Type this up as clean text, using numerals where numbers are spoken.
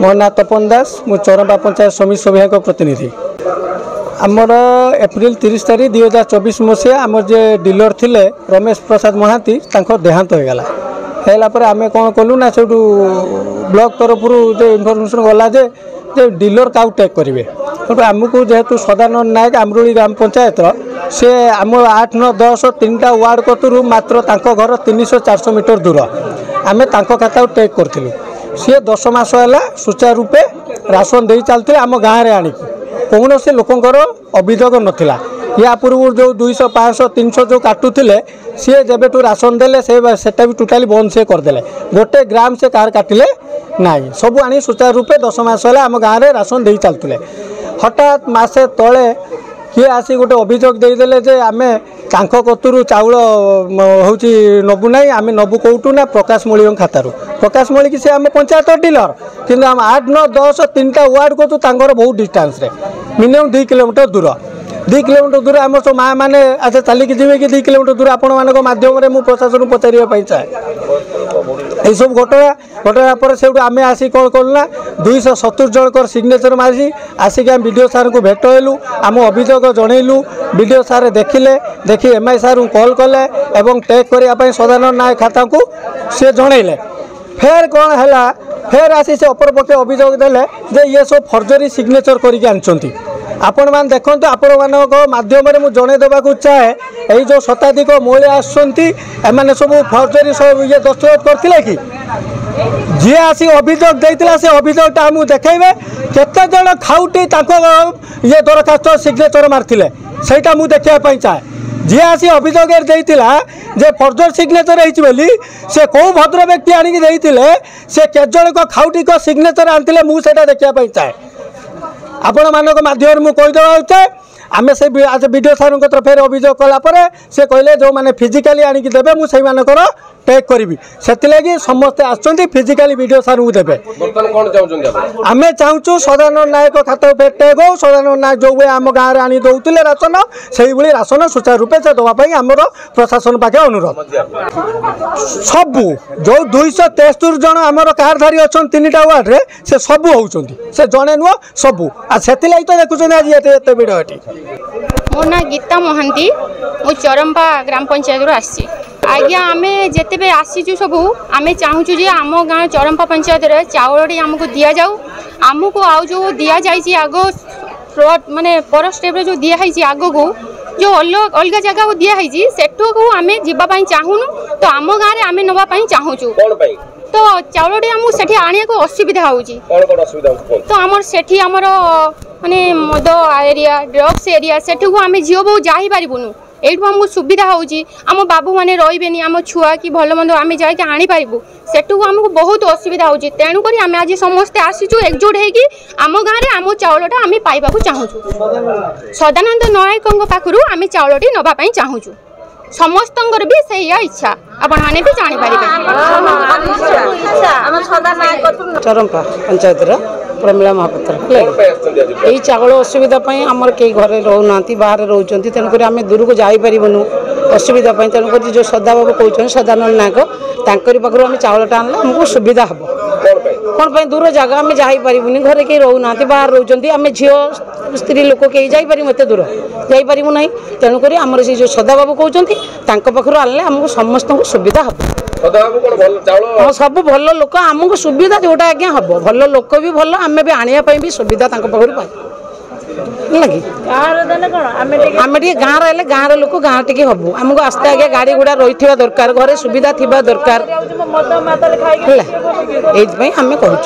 मो ना तपन दास मु चौरंपा पंचायत समिति सभा प्रतिनिधि। आमर एप्रिल 30 तारीख 2024 मसीहा आम जे डीलर थिले रमेश प्रसाद महांती देहांत हो गला है आम कौन कलु ना से ब्लॉक तरफ जो इनफर्मेशन गला जे डीलर का टेक करेंगे आमको जेहेतु सदानंद नायक आमरुली ग्राम पंचायत से आम 8, 9, 10 3टा वार्ड कतरू मात्र घर 300-400 मीटर दूर आम खाता टेक करूँ सी 10 मास है सुचारू रूपे राशन दे चलते आम गाँव में आणिकी कौन से लोकंर अभियोग नाला या पूर्व जो 200, 500, 300 जो काटुले सी जब राशन देले सेटा भी टोटाली बंद से करदे गोटे ग्राम से कार काटिले ना सब आनी सुचारू रूपे 10 मास है आम गाँव में राशन दे चलते हठात मसे तले किए आसी गोटे अभियोग देदेले जे आमे तांको कतुरु चाउल होची नबु नाई आमे नबु कौटू ना प्रकाश मौलिक खातारू प्रकाश मौलिक से आमे पंचायत डीलर किंतु आम 8, 9, 10 3टा वार्ड को तांकर बहुत डिस्टेंस रे मिनिमम 2 किलोमीटर दूर 2 किलोमीटर दूर आम सब माँ मैंने अच्छा चलिकी जी कि 2 किलोमीटर दूर आपण मान मध्यम प्रशासन पचारे चाहे यह सब घटना पर से आम आसी कौन कलुना 270 जनकर सिग्नेचर मारी आसिक आम विडीओ सार को भेट हेलु आम अभियोग जनइलु विडीओ सार देखी एमआई सार को कॉल कले एवं टेक करने सदानंद नायक खाता को सी जनइले फेर कौन है फेर आसी से अपर पक्ष अभियोग देले जे ये सब फर्जरी सिग्नेचर करके आनछंती आपण मान देखंतु आपण मानक माध्यम रे मु जणे देबा को चाहे एई जो शताधिक महिला आसछंती एमाने सब फर्जरी सब ये दस्तखत करथिले कि जे आसी अभियोग देइतिला से अभियोगटा हमु देखैबे केते जण खाउटी ताको ये दरखास्त सिग्नेचर मारथिले सेटा मु देखिया पई चाहे जे आसी अभियोग देइतिला जे फर्जर सिग्नेचर होइछि बोली से को भद्र व्यक्ति आनी देइतिले से के जण को खाउटी को सिग्नेचर आनथिले मु सेटा देखिया पई चाहे आपण मानक माध्यम मुझे कहीदेवा आम से आज वीडियो सार फेर अभियोग कलापर से कहले जो मैंने फिजिकाली आणिकी देवे मुझे मानकर टेक करी से समस्ते आसुँच फिजिकाली वीडियो सार को देवे आम चाहूँ सदानंद नायक खाता फेर टेक हो सदानंद नायक जो आम गाँव में आनी दौले राशन से राशन सुचारू रूपे से दवाई आमर प्रशासन पाखे अनुरोध सबू जो 273 जन आमर कारधारी अच्छा 3टा वार्ड रे से सबू होउछंती से जने नुह सबू आ सेति तो देखुछन आज एते वीडियो एटी मो ना गीता महांती मु चौरंपा ग्राम पंचायत आसी आज्ञा आमे जेते बे आसीचु सबू आमे चाहूचु जे आम गाँव चौरंपा पंचायत रे चाउलटी आमको दिया जाऊ आमको आउ जो दिया जाइछि आगो माने पर स्टेप रे जो दिया है आगो को जो अलग जगह को दिया है सेठू को आमे जीवा पई चाहूनु तो आम गाँव रे आमे नबा पई चाहूचु तो चाउलटी आमको सेठी आनिया को असुविधा होउची तो आमर सेठी आमर माने मद एरिया ड्रग्स एरिया सेठू को आमे झियो बहु जाहि पारिबुनु एठू हमको सुविधा होउची आम बाबू माने रहिबेनी आम छुआ कि भल मंद आमे जाय के आनी पारिबु सेठू को हमको बहुत असुविधा होउची तेणु करी आमे आज समस्त आसीचु एकजुट हेकी आम गाँव रे आम चाउलटा आमे पाइबाकू चाहूचु सदानंद नायकंग पाखरु आमे चाउलटी नबा पई चाहूचु समस्तंकर भी से इच्छा आपण माने भी जानि पारिबे चौरंपा पंचायत प्रमिला महापात्र यही चावल असुविधा आमर कई घरे रोना बाहर रोचे तेणुक आम दूर को जापरूँ असुविधा तेणुक जो सदा बाबू कहते सदानंद नायक तांकरी पाखु आम चावलटा आनला आमको सुविधा हम कौन दूर जगह आम जापरूनी घरे कई रोना बाहर रोचे आम झील स्त्री लोक कई जापरू एत दूर जापरू ना तेणुक आमर से जो सदा बाबू कहते पाखु आनले आमको समस्त सुविधा हम हाँ सब भल लोक आमको सुविधा जोटा आज्ञा हम भल लोक भी भल आम भी आने भी सुविधा पाखु लगे आम गाँव रही गाँव लोक गाँव टी हम आमको आस्ते आगे गाड़ी गुड़ा रही दरकार घरे सुविधा थी दरकार है आम कहूँ।